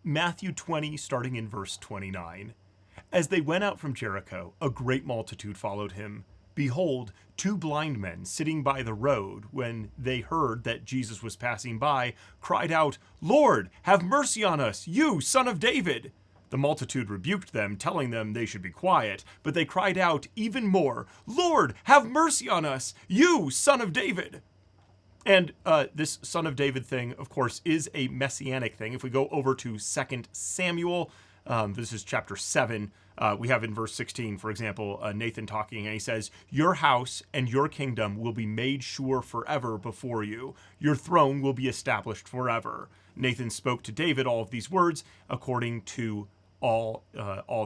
Matthew 20, starting in verse 29. As they went out from Jericho, a great multitude followed him. Behold, two blind men sitting by the road, when they heard that Jesus was passing by, cried out, Lord, have mercy on us, you, son of David. The multitude rebuked them, telling them they should be quiet, but they cried out even more, Lord, have mercy on us, you, son of David. And this son of David thing, of course, is a messianic thing. If we go over to 2 Samuel, this is chapter 7, we have in verse 16, for example, Nathan talking, and he says, your house and your kingdom will be made sure forever before you. Your throne will be established forever. Nathan spoke to David all of these words according to all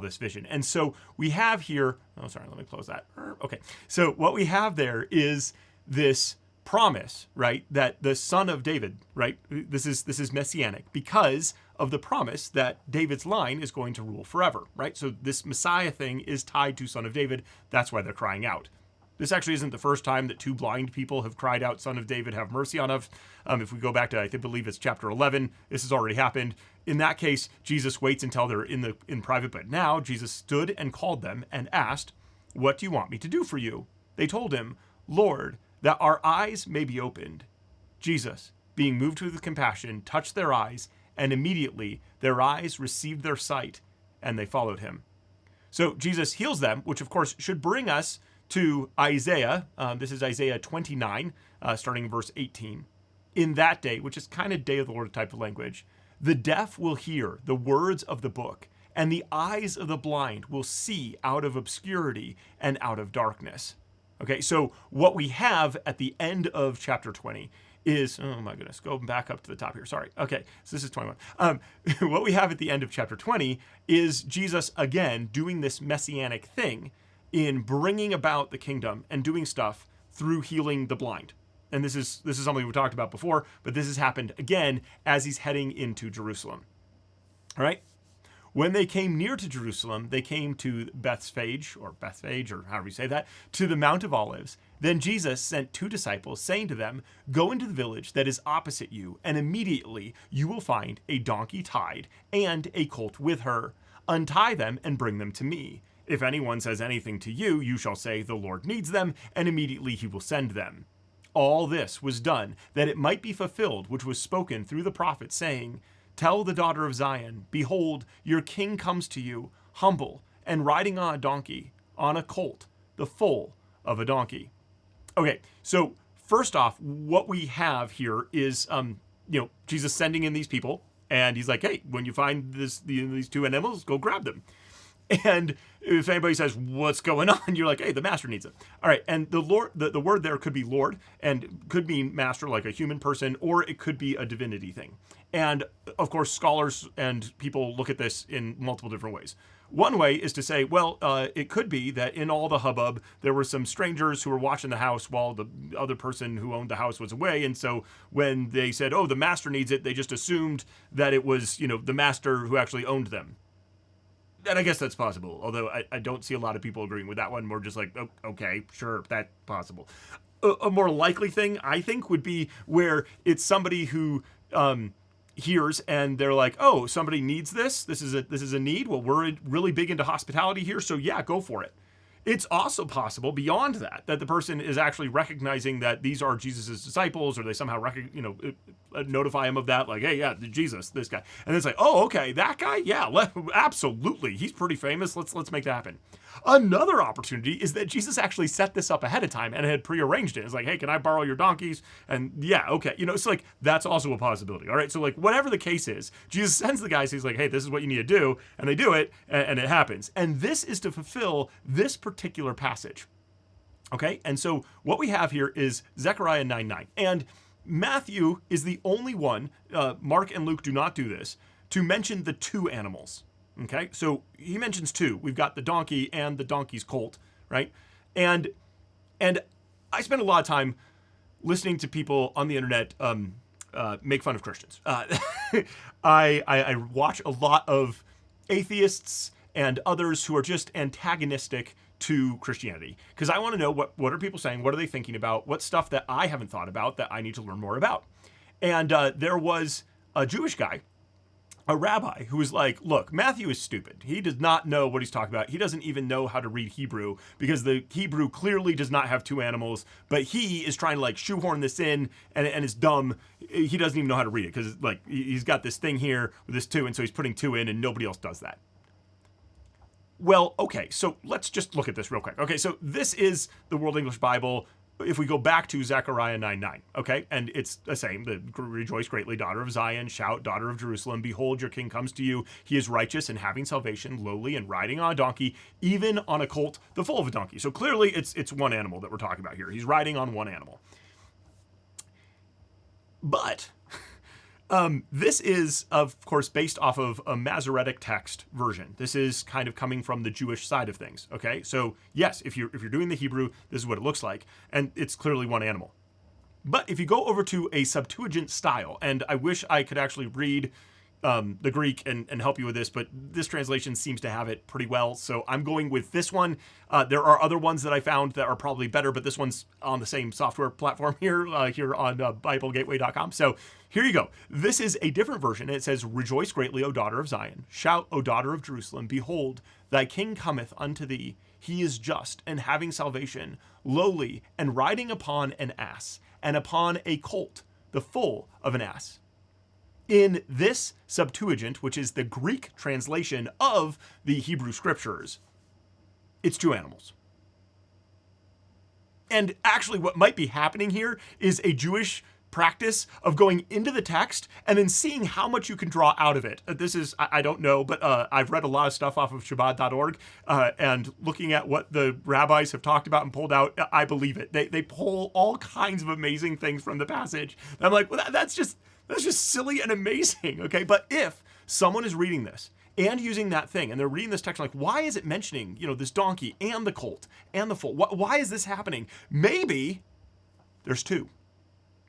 this vision. And so we have here, oh, sorry, let me close that. Okay. So what we have there is this promise, right? That the son of David, right? This is messianic because of the promise that David's line is going to rule forever, right? So this Messiah thing is tied to son of David. That's why they're crying out. This actually isn't the first time that two blind people have cried out, son of David, have mercy on us. If we go back to, I believe it's chapter 11, this has already happened. In that case, Jesus waits until they're in private, but now Jesus stood and called them and asked, what do you want me to do for you? They told him, Lord, that our eyes may be opened. Jesus, being moved with compassion, touched their eyes, and immediately their eyes received their sight, and they followed him. So Jesus heals them, which of course should bring us to Isaiah. This is Isaiah 29, starting in verse 18. In that day, which is kind of day of the Lord type of language, the deaf will hear the words of the book, and the eyes of the blind will see out of obscurity and out of darkness. Okay, so what we have at the end of chapter 20 is, oh my goodness, go back up to the top here. Sorry. Okay, so this is 21. What we have at the end of chapter 20 is Jesus, again, doing this messianic thing in bringing about the kingdom and doing stuff through healing the blind. And this is something we talked about before, but this has happened again as he's heading into Jerusalem. All right? When they came near to Jerusalem, they came to Bethphage, or however you say that, to the Mount of Olives. Then Jesus sent two disciples, saying to them, go into the village that is opposite you, and immediately you will find a donkey tied and a colt with her. Untie them and bring them to me. If anyone says anything to you, you shall say, the Lord needs them, and immediately he will send them. All this was done, that it might be fulfilled, which was spoken through the prophet, saying, tell the daughter of Zion, behold, your king comes to you, humble, and riding on a donkey, on a colt, the foal of a donkey. Okay, so first off, what we have here is, Jesus sending in these people, and he's like, hey, when you find these two animals, go grab them. And if anybody says, what's going on? You're like, hey, the master needs it. All right. And the Lord, the word there could be Lord and could mean master, like a human person, or it could be a divinity thing. And of course, scholars and people look at this in multiple different ways. One way is to say, well, it could be that in all the hubbub, there were some strangers who were watching the house while the other person who owned the house was away. And so when they said, oh, the master needs it, they just assumed that it was, the master who actually owned them. And I guess that's possible, although I don't see a lot of people agreeing with that one. More just like, oh, okay, sure, that's possible. A more likely thing, I think, would be where it's somebody who hears and they're like, oh, somebody needs this. This is a need. Well, we're really big into hospitality here, so yeah, go for it. It's also possible beyond that the person is actually recognizing that these are Jesus's disciples, or they somehow notify him of that, like, hey, yeah, Jesus, this guy, and it's like, oh, okay, that guy, yeah, absolutely, he's pretty famous. Let's make that happen. Another opportunity is that Jesus actually set this up ahead of time and had prearranged it. It's like, hey, can I borrow your donkeys? And yeah, okay, it's like that's also a possibility. All right, so like whatever the case is, Jesus sends the guys. He's like, hey, this is what you need to do, and they do it, and it happens. And this is to fulfill this particular passage. Okay, and so what we have here is Zechariah 9:9, and Matthew is the only one. Mark and Luke do not do this to mention the two animals. Okay, so he mentions two. We've got the donkey and the donkey's colt, right? And I spend a lot of time listening to people on the internet make fun of Christians. I watch a lot of atheists and others who are just antagonistic to Christianity because I want to know what are people saying, what are they thinking about, what stuff that I haven't thought about that I need to learn more about. And there was a Jewish guy a rabbi who was like, look, Matthew is stupid. He does not know what he's talking about. He doesn't even know how to read Hebrew because the Hebrew clearly does not have two animals, but he is trying to like shoehorn this in and is dumb. He doesn't even know how to read it because like he's got this thing here with this two, and so he's putting two in and nobody else does that. Well, okay, so let's just look at this real quick. Okay, so this is the World English Bible. If we go back to Zechariah 9:9, okay, and it's the same, rejoice greatly, daughter of Zion, shout, daughter of Jerusalem, behold, your king comes to you. He is righteous and having salvation, lowly and riding on a donkey, even on a colt, the foal of a donkey. So clearly it's one animal that we're talking about here. He's riding on one animal. But this is, of course, based off of a Masoretic text version. This is kind of coming from the Jewish side of things. Okay, so yes, if you're doing the Hebrew, this is what it looks like, and it's clearly one animal. But if you go over to a Septuagint style, and I wish I could actually read the Greek and help you with this, but this translation seems to have it pretty well, so I'm going with this one. There are other ones that I found that are probably better, but this one's on the same software platform here on BibleGateway.com. So here you go. This is a different version. It says, rejoice greatly, O daughter of Zion. Shout, O daughter of Jerusalem. Behold, thy king cometh unto thee. He is just and having salvation, lowly and riding upon an ass, and upon a colt, the foal of an ass. In this Septuagint, which is the Greek translation of the Hebrew scriptures, it's two animals. And actually what might be happening here is a Jewish practice of going into the text and then seeing how much you can draw out of it. This is, I don't know, but I've read a lot of stuff off of Shabbat.org and looking at what the rabbis have talked about and pulled out, I believe it. They pull all kinds of amazing things from the passage. And I'm like, well, that's just silly and amazing, okay? But if someone is reading this and using that thing, and they're reading this text like, why is it mentioning, this donkey and the colt and the foal? Why is this happening? Maybe there's two.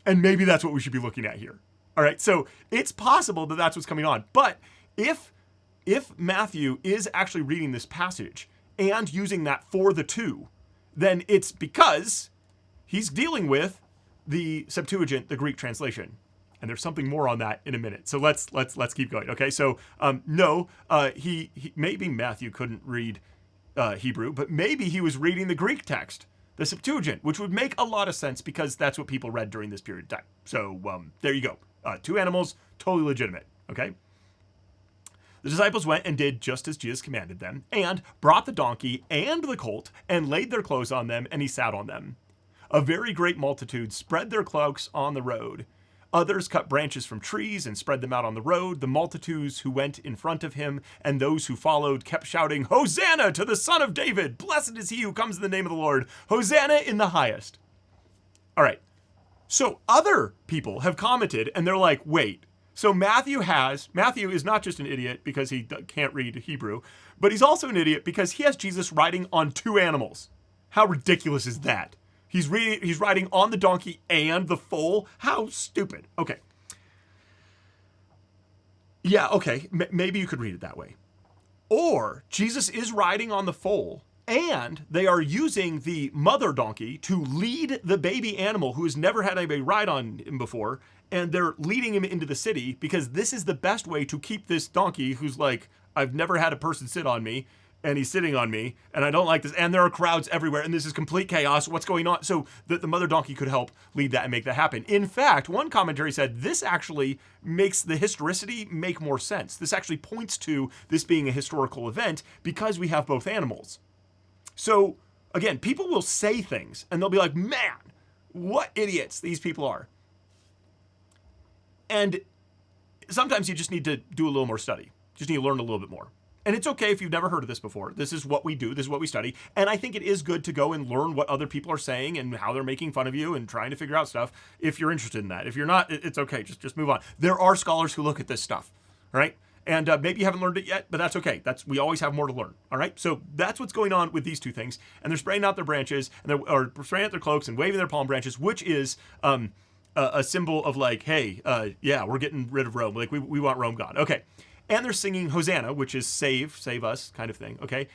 And maybe that's what we should be looking at here. All right, so it's possible that that's what's coming on. But if Matthew is actually reading this passage and using that for the two, then it's because he's dealing with the Septuagint, the Greek translation. And there's something more on that in a minute. So let's keep going. Okay, so no, he maybe Matthew couldn't read Hebrew, but maybe he was reading the Greek text, the Septuagint, which would make a lot of sense because that's what people read during this period of time. So there you go. Two animals, totally legitimate. Okay. The disciples went and did just as Jesus commanded them, and brought the donkey and the colt, and laid their clothes on them, and he sat on them. A very great multitude spread their cloaks on the road. Others cut branches from trees and spread them out on the road. The multitudes who went in front of him and those who followed kept shouting, Hosanna to the Son of David! Blessed is he who comes in the name of the Lord! Hosanna in the highest! All right, so other people have commented and they're like, wait, so Matthew is not just an idiot because he can't read Hebrew, but he's also an idiot because he has Jesus riding on two animals. How ridiculous is that? He's riding on the donkey and the foal. How stupid. Okay. Yeah, okay. Maybe you could read it that way. Or Jesus is riding on the foal and they are using the mother donkey to lead the baby animal who has never had anybody ride on him before. And they're leading him into the city because this is the best way to keep this donkey who's like, I've never had a person sit on me. And he's sitting on me, and I don't like this, and there are crowds everywhere, and this is complete chaos. What's going on? So the mother donkey could help lead that and make that happen. In fact, one commentary said this actually makes the historicity make more sense. This actually points to this being a historical event because we have both animals. So again, people will say things, and they'll be like, man, what idiots these people are. And sometimes you just need to do a little more study. Just need to learn a little bit more. And it's okay if you've never heard of this before. This is what we do. This is what we study. And I think it is good to go and learn what other people are saying and how they're making fun of you and trying to figure out stuff if you're interested in that. If you're not, it's okay. Just move on. There are scholars who look at this stuff, all right? And maybe you haven't learned it yet, but that's okay. We always have more to learn, all right? So that's what's going on with these two things. And they're spraying out their branches, or spraying out their cloaks and waving their palm branches, which is a symbol of like, hey, yeah, we're getting rid of Rome. Like we want Rome gone. Okay. And they're singing Hosanna, which is save us kind of thing, okay?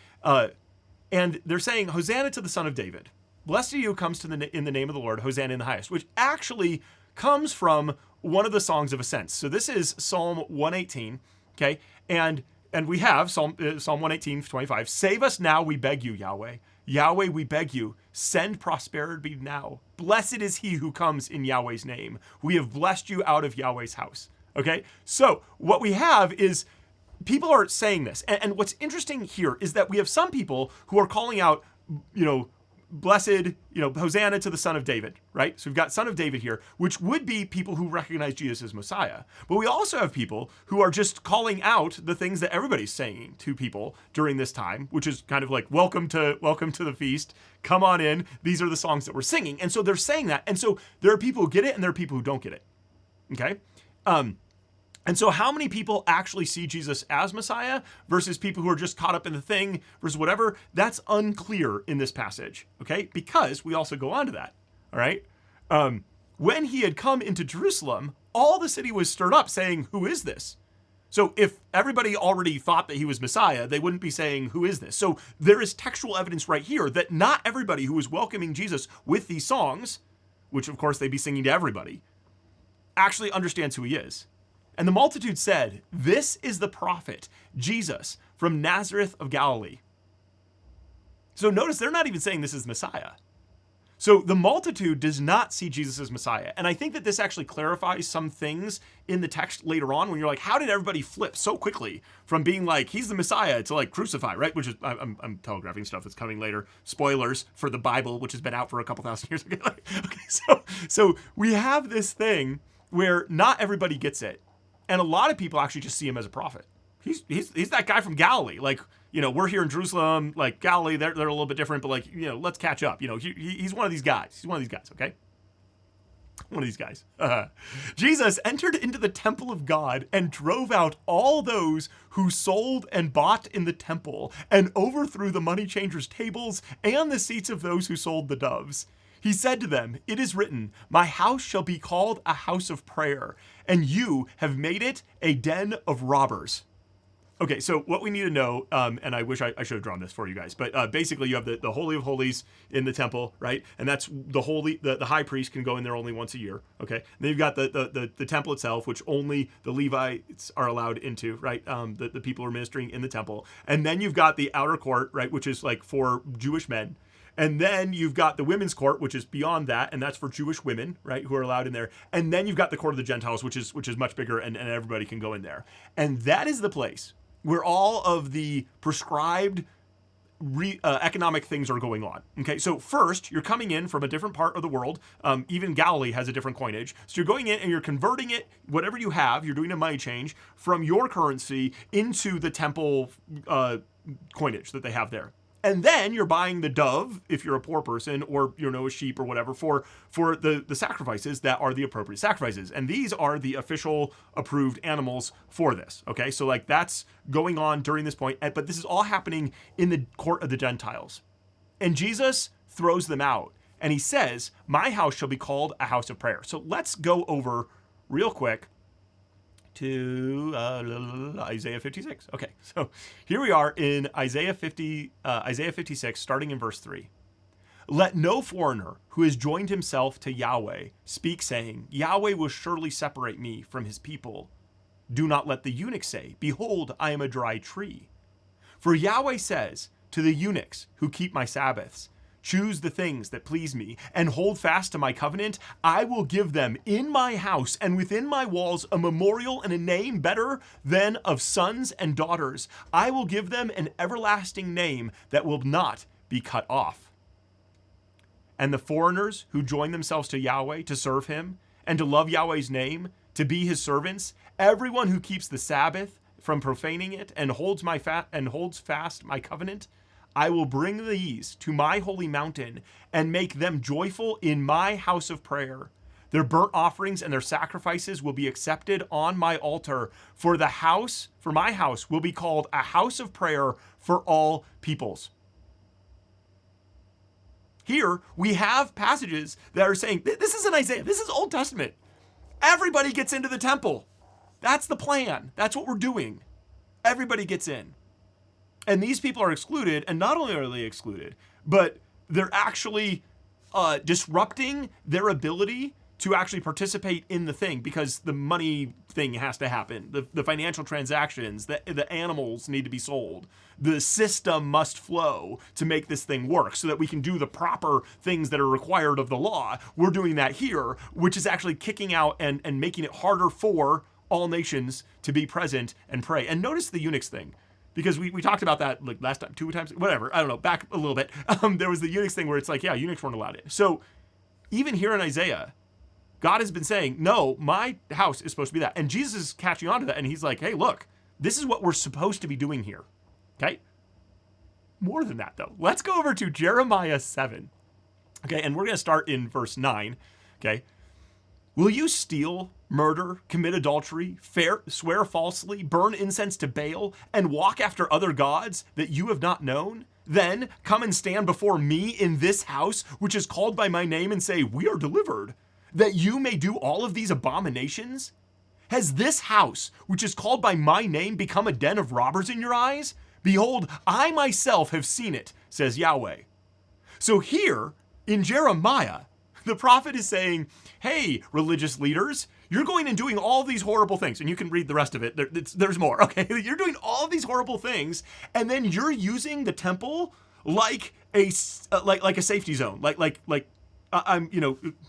And they're saying, Hosanna to the Son of David. Blessed are you who comes in the name of the Lord, Hosanna in the highest, which actually comes from one of the songs of ascents. So this is Psalm 118, Okay, and we have Psalm 118:25. Save us now, we beg you, Yahweh. Yahweh, we beg you, send prosperity now. Blessed is he who comes in Yahweh's name. We have blessed you out of Yahweh's house. Okay, so what we have is people are saying this. And what's interesting here is that we have some people who are calling out, blessed, Hosanna to the Son of David, right? So we've got Son of David here, which would be people who recognize Jesus as Messiah. But we also have people who are just calling out the things that everybody's saying to people during this time, which is kind of like, welcome to the feast. Come on in. These are the songs that we're singing. And so they're saying that. And so there are people who get it and there are people who don't get it. Okay? And so how many people actually see Jesus as Messiah versus people who are just caught up in the thing versus whatever, that's unclear in this passage, okay? Because we also go on to that, all right? When he had come into Jerusalem, all the city was stirred up saying, who is this? So if everybody already thought that he was Messiah, they wouldn't be saying, who is this? So there is textual evidence right here that not everybody who is welcoming Jesus with these songs, which of course they'd be singing to everybody, actually understands who he is. And the multitude said, this is the prophet, Jesus, from Nazareth of Galilee. So notice they're not even saying this is Messiah. So the multitude does not see Jesus as Messiah. And I think that this actually clarifies some things in the text later on when you're like, how did everybody flip so quickly from being like, he's the Messiah to like crucify, right? Which is, I'm telegraphing stuff that's coming later. Spoilers for the Bible, which has been out for a couple thousand years. Okay, so we have this thing where not everybody gets it. And a lot of people actually just see him as a prophet. He's that guy from Galilee. Like, we're here in Jerusalem, like Galilee, they're a little bit different, but like, let's catch up. He's one of these guys. He's one of these guys, okay? One of these guys. Jesus entered into the temple of God and drove out all those who sold and bought in the temple and overthrew the money changers' tables and the seats of those who sold the doves. He said to them, it is written, my house shall be called a house of prayer, and you have made it a den of robbers. Okay, so what we need to know, and I wish I should have drawn this for you guys, but basically you have the Holy of Holies in the temple, right? And that's the high priest can go in there only once a year, okay? And then you've got the temple itself, which only the Levites are allowed into, right? The people who are ministering in the temple. And then you've got the outer court, right, which is like for Jewish men. And then you've got the women's court, which is beyond that, and that's for Jewish women, right, who are allowed in there. And then you've got the court of the Gentiles, which is much bigger, and everybody can go in there. And that is the place where all of the prescribed economic things are going on. Okay, so first, you're coming in from a different part of the world. Even Galilee has a different coinage. So you're going in and you're converting it, whatever you have, you're doing a money change from your currency into the temple coinage that they have there. And then you're buying the dove, if you're a poor person, or a sheep or whatever, for the sacrifices that are the appropriate sacrifices. And these are the official approved animals for this. Okay, so like that's going on during this point, but this is all happening in the court of the Gentiles. And Jesus throws them out, and he says, my house shall be called a house of prayer. So let's go over real quick to Isaiah 56. Okay, so here we are in Isaiah 56, starting in verse 3. Let no foreigner who has joined himself to Yahweh speak, saying, Yahweh will surely separate me from his people. Do not let the eunuch say, behold, I am a dry tree. For Yahweh says to the eunuchs who keep my Sabbaths, choose the things that please me and hold fast to my covenant. I will give them in my house and within my walls a memorial and a name better than of sons and daughters. I will give them an everlasting name that will not be cut off. And the foreigners who join themselves to Yahweh to serve him and to love Yahweh's name, to be his servants, everyone who keeps the Sabbath from profaning it and holds fast my covenant, I will bring these to my holy mountain and make them joyful in my house of prayer. Their burnt offerings and their sacrifices will be accepted on my altar. For my house will be called a house of prayer for all peoples. Here we have passages that are saying, this isn't Isaiah, this is Old Testament. Everybody gets into the temple. That's the plan. That's what we're doing. Everybody gets in. And these people are excluded, and not only are they excluded, but they're actually disrupting their ability to actually participate in the thing because the money thing has to happen. The financial transactions, the animals need to be sold. The system must flow to make this thing work so that we can do the proper things that are required of the law. We're doing that here, which is actually kicking out and making it harder for all nations to be present and pray. And notice the eunuchs thing, because we talked about that like last time, 2 times, whatever, I don't know, back a little bit. There was the eunuchs thing where it's like, yeah, eunuchs weren't allowed in. So even here in Isaiah, God has been saying, no, my house is supposed to be that. And Jesus is catching on to that. And he's like, hey, look, this is what we're supposed to be doing here. Okay? More than that, though. Let's go over to Jeremiah 7. Okay, and we're going to start in verse 9. Okay? Will you steal, murder, commit adultery, swear falsely, burn incense to Baal, and walk after other gods that you have not known? Then come and stand before me in this house, which is called by my name, and say, we are delivered, that you may do all of these abominations? Has this house, which is called by my name, become a den of robbers in your eyes? Behold, I myself have seen it, says Yahweh. So here in Jeremiah, the prophet is saying, hey, religious leaders, you're going and doing all these horrible things. And you can read the rest of it. There's more, okay? You're doing all these horrible things, and then you're using the temple like a safety zone,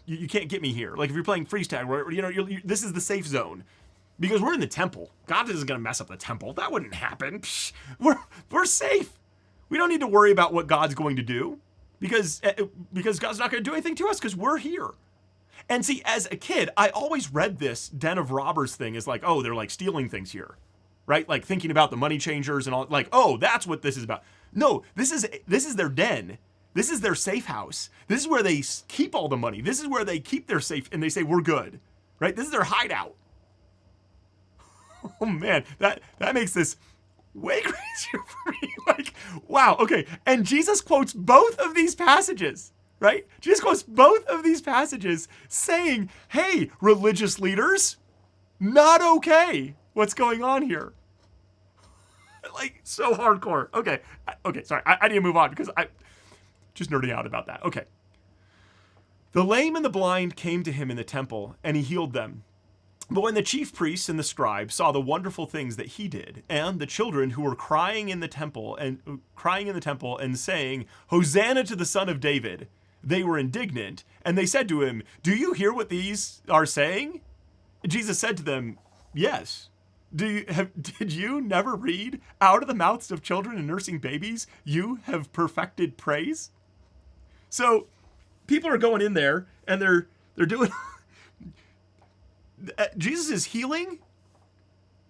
you can't get me here. Like if you're playing freeze tag, this is the safe zone. Because we're in the temple. God isn't going to mess up the temple. That wouldn't happen. Psh, we're safe. We don't need to worry about what God's going to do because God's not going to do anything to us because we're here. And see, as a kid, I always read this den of robbers thing as like, oh, they're like stealing things here, right? Like thinking about the money changers and all, like, oh, that's what this is about. No, this is their den. This is their safe house. This is where they keep all the money. This is where they keep their safe and they say, we're good, right? This is their hideout. Oh man, that makes this way crazier for me. Like, wow, okay. And Jesus quotes both of these passages, right? Jesus quotes both of these passages saying, hey, religious leaders, not okay. What's going on here? Like, so hardcore. Okay, sorry. I need to move on because I'm just nerding out about that. Okay. The lame and the blind came to him in the temple, and he healed them. But when the chief priests and the scribes saw the wonderful things that he did, and the children who were crying in the temple and saying, Hosanna to the Son of David, they were indignant, and they said to him, do you hear what these are saying? Jesus said to them, yes. Did you never read, out of the mouths of children and nursing babies, you have perfected praise? So people are going in there and they're doing Jesus is healing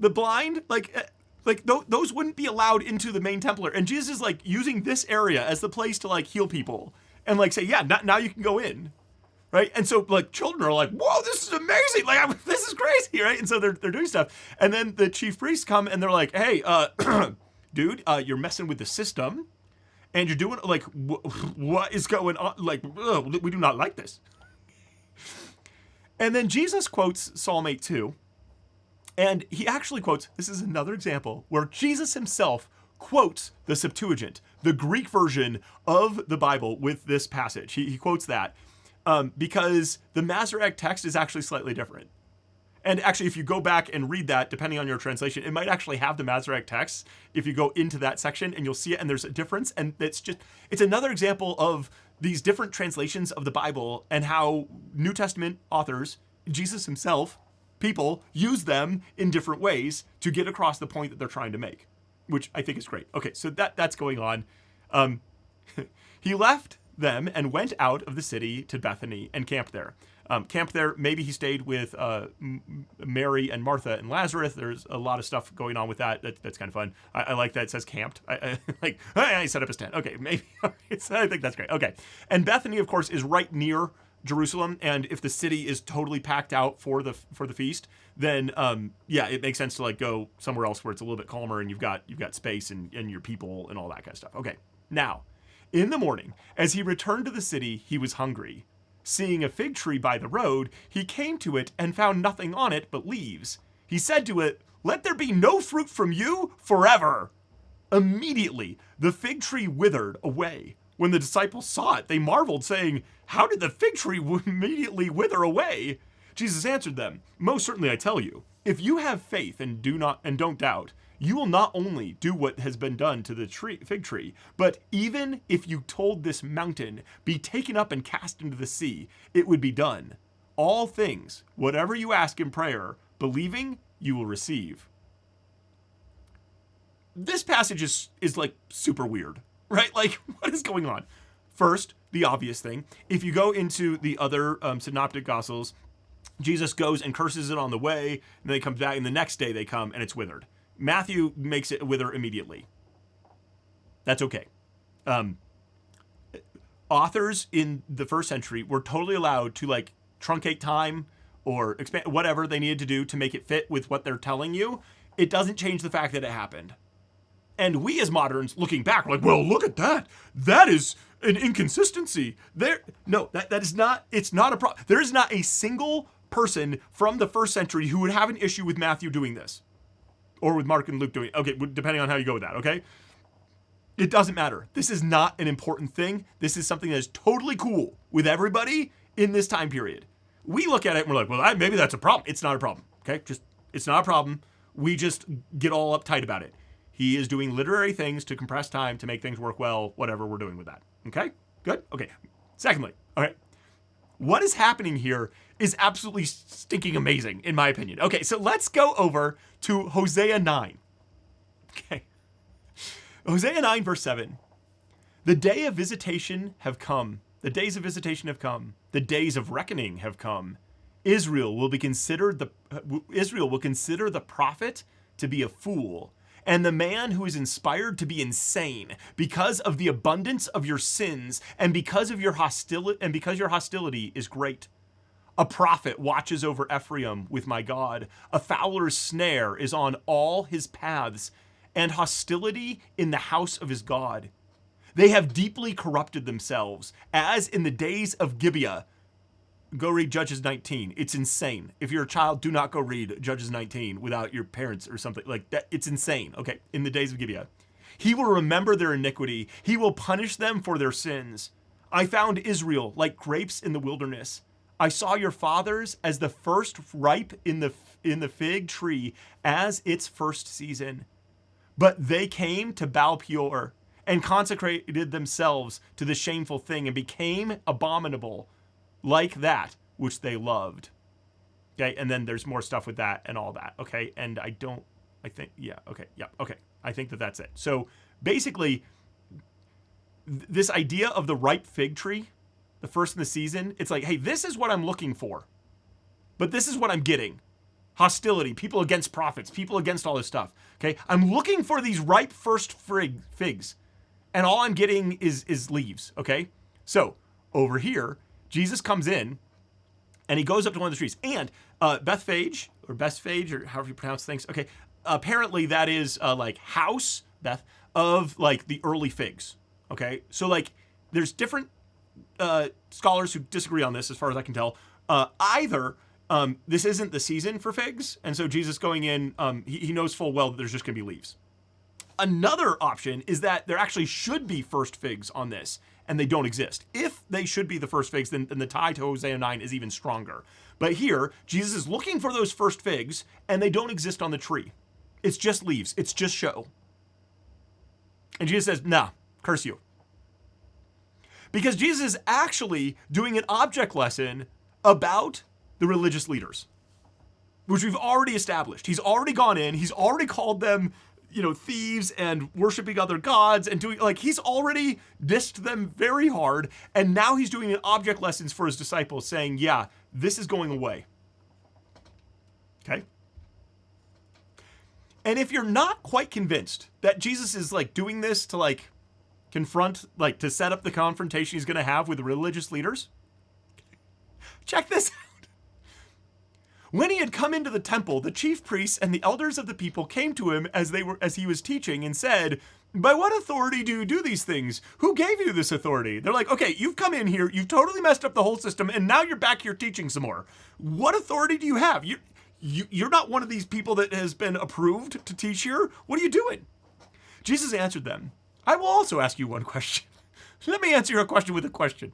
the blind, those wouldn't be allowed into the main temple, and Jesus is like using this area as the place to like heal people and like say, yeah, now you can go in, right? And so like children are like, whoa, this is amazing, like this is crazy, right? And so they're doing stuff, and then the chief priests come and they're like, hey, dude, you're messing with the system, and you're doing like what is going on? Like, we do not like this. And then Jesus quotes Psalm 8:2, and he actually quotes, this is another example where Jesus himself quotes the Septuagint, the Greek version of the Bible with this passage. He quotes that because the Masoretic text is actually slightly different. And actually, if you go back and read that, depending on your translation, it might actually have the Masoretic text if you go into that section and you'll see it, and there's a difference. And it's another example of these different translations of the Bible and how New Testament authors, Jesus himself, people use them in different ways to get across the point that they're trying to make, which I think is great. Okay, so that's going on. He left them and went out of the city to Bethany and camped there. Maybe he stayed with Mary and Martha and Lazarus. There's a lot of stuff going on with that. That's kind of fun. I like that it says camped. I set up his tent. Okay, maybe. I think that's great. Okay. And Bethany, of course, is right near Jerusalem. And if the city is totally packed out for the feast, then it makes sense to like go somewhere else where it's a little bit calmer and you've got space and your people and all that kind of stuff. Okay. Now, in the morning, as he returned to the city, he was hungry. Seeing a fig tree by the road, he came to it and found nothing on it but leaves. He said to it, "Let there be no fruit from you forever." Immediately, the fig tree withered away When the disciples saw it, they marveled, saying, "How did the fig tree immediately wither away?" Jesus answered them, "Most certainly I tell you, if you have faith and don't doubt, you will not only do what has been done to the fig tree, but even if you told this mountain, be taken up and cast into the sea, it would be done. All things, whatever you ask in prayer, believing, you will receive." This passage is like super weird, right? Like, what is going on? First, the obvious thing, if you go into the other synoptic gospels, Jesus goes and curses it on the way, and then they come back, and the next day they come and it's withered. Matthew makes it wither immediately. That's okay. Authors in the first century were totally allowed to like truncate time or expand whatever they needed to do to make it fit with what they're telling you. It doesn't change the fact that it happened. And we as moderns looking back, we're like, well, look at that. That is an inconsistency. That is not, it's not a problem. There is not a single person from the first century who would have an issue with Matthew doing this. Or with Mark and Luke doing it. Okay, depending on how you go with that, okay? It doesn't matter. This is not an important thing. This is something that is totally cool with everybody in this time period. We look at it and we're like, well, maybe that's a problem. It's not a problem, okay? It's not a problem. We just get all uptight about it. He is doing literary things to compress time, to make things work well, whatever we're doing with that. Okay? Good? Okay. Secondly, okay, what is happening here is absolutely stinking amazing, in my opinion. Okay, so let's go over to Hosea 9. Okay. Hosea 9, verse 7. The day of visitation have come. The days of visitation have come. The days of reckoning have come. Israel will consider the prophet to be a fool, and the man who is inspired to be insane, because of the abundance of your sins, and because your hostility is great. A prophet watches over Ephraim with my God. A fowler's snare is on all his paths, and hostility in the house of his God. They have deeply corrupted themselves, as in the days of Gibeah. Go read Judges 19. It's insane. If you're a child, do not go read Judges 19 without your parents or something like that. It's insane. Okay, in the days of Gibeah. He will remember their iniquity. He will punish them for their sins. I found Israel like grapes in the wilderness. I saw your fathers as the first ripe in the fig tree as its first season. But they came to Baal Peor and consecrated themselves to the shameful thing and became abominable, like that which they loved. Okay, and then there's more stuff with that and all that. Okay, and I think that's it. So basically, this idea of the ripe fig tree, the first in the season, it's like, hey, this is what I'm looking for, but this is what I'm getting. Hostility, people against prophets, people against all this stuff. Okay, I'm looking for these ripe first figs, and all I'm getting is leaves. Okay, so over here, Jesus comes in, and he goes up to one of the trees. And Bethphage, or however you pronounce things, okay, apparently that is like house, Beth, of like the early figs, okay? So like there's different scholars who disagree on this as far as I can tell. Either this isn't the season for figs, and so Jesus going in, he knows full well that there's just going to be leaves. Another option is that there actually should be first figs on this, and they don't exist. If they should be the first figs, then the tie to Hosea 9 is even stronger. But here, Jesus is looking for those first figs, and they don't exist on the tree. It's just leaves. It's just show. And Jesus says, nah, curse you. Because Jesus is actually doing an object lesson about the religious leaders, which we've already established. He's already gone in. He's already called them, thieves and worshiping other gods and doing, like, he's already dissed them very hard. And now he's doing an object lessons for his disciples saying, yeah, this is going away. Okay. And if you're not quite convinced that Jesus is like doing this to like confront, like to set up the confrontation he's going to have with the religious leaders, check this out. When he had come into the temple, the chief priests and the elders of the people came to him as he was teaching and said, by what authority do you do these things? Who gave you this authority? They're like, okay, you've come in here, you've totally messed up the whole system, and now you're back here teaching some more. What authority do you have? You're not one of these people that has been approved to teach here. What are you doing? Jesus answered them, I will also ask you one question. Let me answer your question with a question.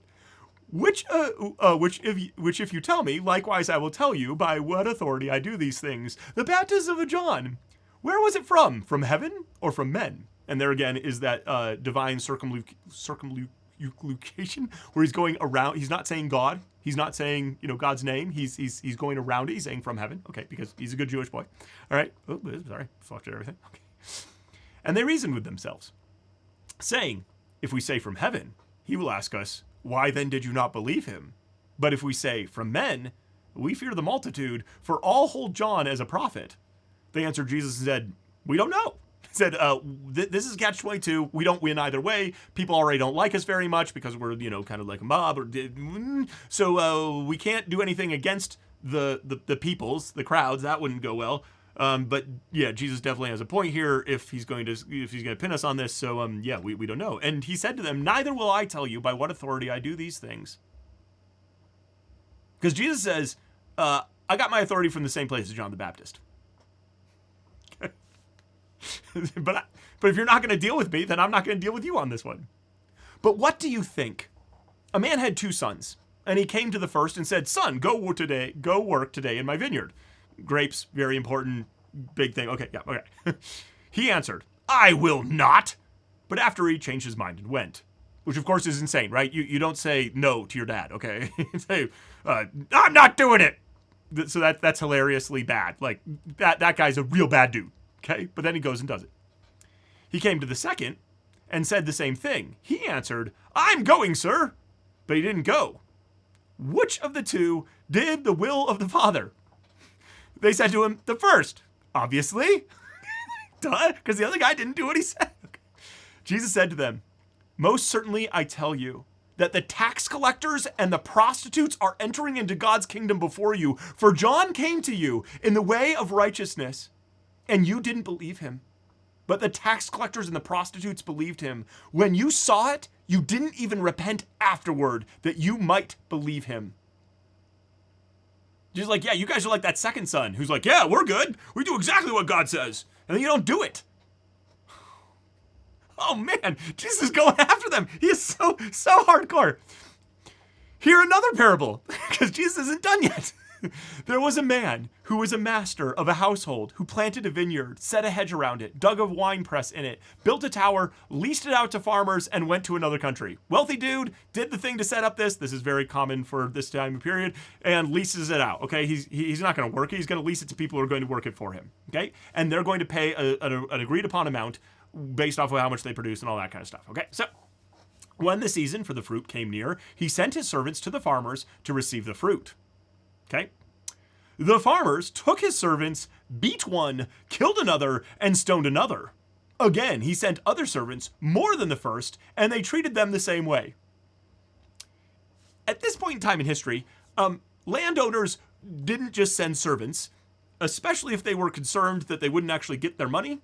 Which if you tell me, likewise I will tell you by what authority I do these things. The baptism of John, where was it from? From heaven or from men? And there again is that divine circumlocution where he's going around. He's not saying God. He's not saying God's name. He's going around it. He's saying from heaven. Okay, because he's a good Jewish boy. All right. Oh, sorry, fucked everything. Okay. And they reasoned with themselves, saying, if we say from heaven, he will ask us, why then did you not believe him? But if we say from men, we fear the multitude, for all hold John as a prophet. They answered Jesus and said, we don't know. He said, this is catch-22. We don't win either way. People already don't like us very much because we're, kind of like a mob. So we can't do anything against the peoples, the crowds. That wouldn't go well. But yeah, Jesus definitely has a point here if he's going to pin us on this. So we don't know. And he said to them, neither will I tell you by what authority I do these things. Because Jesus says, I got my authority from the same place as John the Baptist. but if you're not going to deal with me, then I'm not going to deal with you on this one. But what do you think? A man had 2 sons, and he came to the first and said, son, go work today in my vineyard. Grapes, very important, big thing. Okay. He answered, I will not. But after he changed his mind and went, which of course is insane, right? You don't say no to your dad, okay? Say, I'm not doing it. So that's hilariously bad. Like that guy's a real bad dude, okay? But then he goes and does it. He came to the second and said the same thing. He answered, I'm going, sir. But he didn't go. Which of the 2 did the will of the Father? They said to him, the first, obviously. Duh, because the other guy didn't do what he said. Okay. Jesus said to them, most certainly I tell you that the tax collectors and the prostitutes are entering into God's kingdom before you. For John came to you in the way of righteousness, and you didn't believe him. But the tax collectors and the prostitutes believed him. When you saw it, you didn't even repent afterward that you might believe him. Just like, yeah, you guys are like that second son who's like, yeah, we're good. We do exactly what God says. And then you don't do it. Oh man, Jesus is going after them. He is so hardcore. Hear another parable, because Jesus isn't done yet. There was a man who was a master of a household who planted a vineyard, set a hedge around it, dug a wine press in it, built a tower, leased it out to farmers, and went to another country. Wealthy dude, did the thing to set up this. This is very common for this time period, and leases it out. Okay, he's not going to work it. He's going to lease it to people who are going to work it for him. Okay, and they're going to pay an agreed upon amount based off of how much they produce and all that kind of stuff. Okay, so when the season for the fruit came near, he sent his servants to the farmers to receive the fruit. Okay. The farmers took his servants, beat one, killed another, and stoned another. Again, he sent other servants, more than the first, and they treated them the same way. At this point in time in history, landowners didn't just send servants, especially if they were concerned that they wouldn't actually get their money.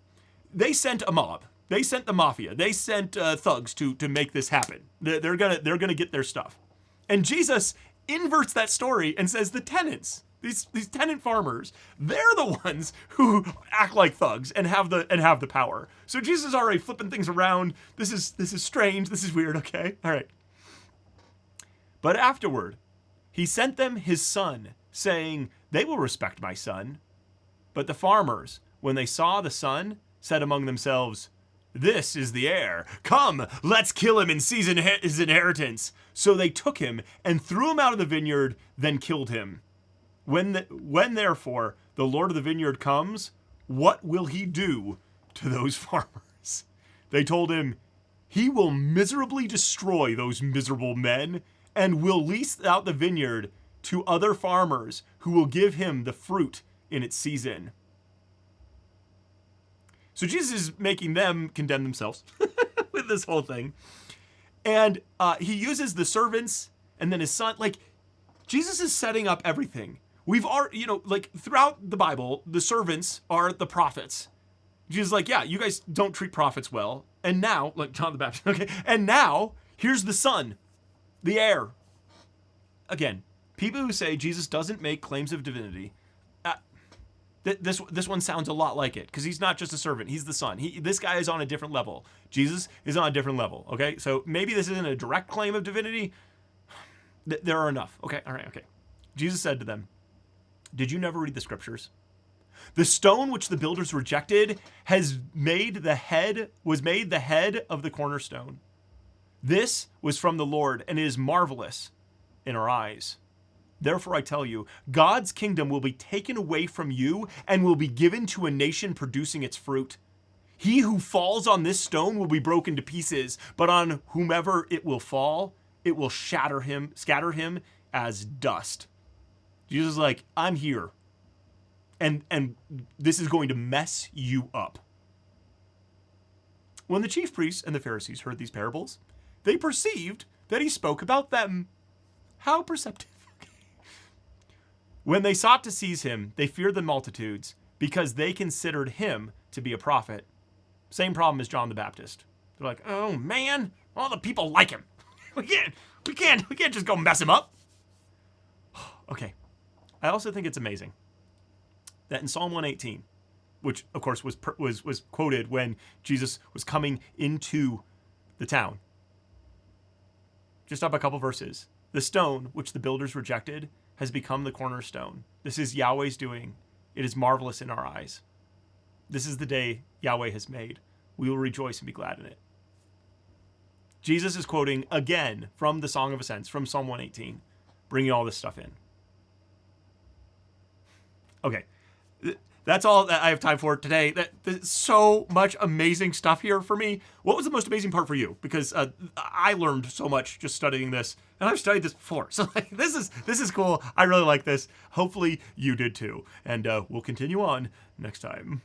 They sent a mob. They sent the mafia. They sent thugs to make this happen. They're gonna get their stuff. And Jesus inverts that story and says the tenants, these tenant farmers, they're the ones who act like thugs and have the power. So Jesus is already flipping things around. This is strange. This is weird. Okay, all right. But afterward, he sent them his son, saying, "They will respect my son." But the farmers, when they saw the son, said among themselves, "This is the heir. Come, let's kill him and seize his inheritance." So they took him and threw him out of the vineyard, then killed him. When therefore the Lord of the vineyard comes, what will he do to those farmers? They told him, "He will miserably destroy those miserable men and will lease out the vineyard to other farmers who will give him the fruit in its season." So Jesus is making them condemn themselves with this whole thing. And he uses the servants and then his son. Like, Jesus is setting up everything. We've already, like throughout the Bible, the servants are the prophets. Jesus is like, yeah, you guys don't treat prophets well. And now, like John the Baptist, okay? And now, here's the son, the heir. Again, people who say Jesus doesn't make claims of divinity, This one sounds a lot like it, because he's not just a servant, he's the son. This guy is on a different level. Jesus is on a different level, okay? So maybe this isn't a direct claim of divinity. There are enough. Okay, all right, okay. Jesus said to them, "Did you never read the scriptures? The stone which the builders rejected was made the head of the cornerstone. This was from the Lord, and it is marvelous in our eyes. Therefore I tell you, God's kingdom will be taken away from you and will be given to a nation producing its fruit. He who falls on this stone will be broken to pieces, but on whomever it will fall, it will scatter him as dust." Jesus is like, I'm here. And this is going to mess you up. When the chief priests and the Pharisees heard these parables, they perceived that he spoke about them. How perceptive. When they sought to seize him, they feared the multitudes because they considered him to be a prophet. Same problem as John the Baptist. They're like, oh man, all the people like him. We can't just go mess him up. Okay. I also think it's amazing that in Psalm 118, which of course was quoted when Jesus was coming into the town, just up a couple verses, the stone which the builders rejected has become the cornerstone. This is Yahweh's doing. It is marvelous in our eyes. This is the day Yahweh has made. We will rejoice and be glad in it. Jesus is quoting again from the Song of Ascents, from Psalm 118, bringing all this stuff in. Okay, that's all that I have time for today. There's so much amazing stuff here for me. What was the most amazing part for you? Because I learned so much just studying this, and I've studied this before. So this is cool. I really like this. Hopefully you did too. And we'll continue on next time.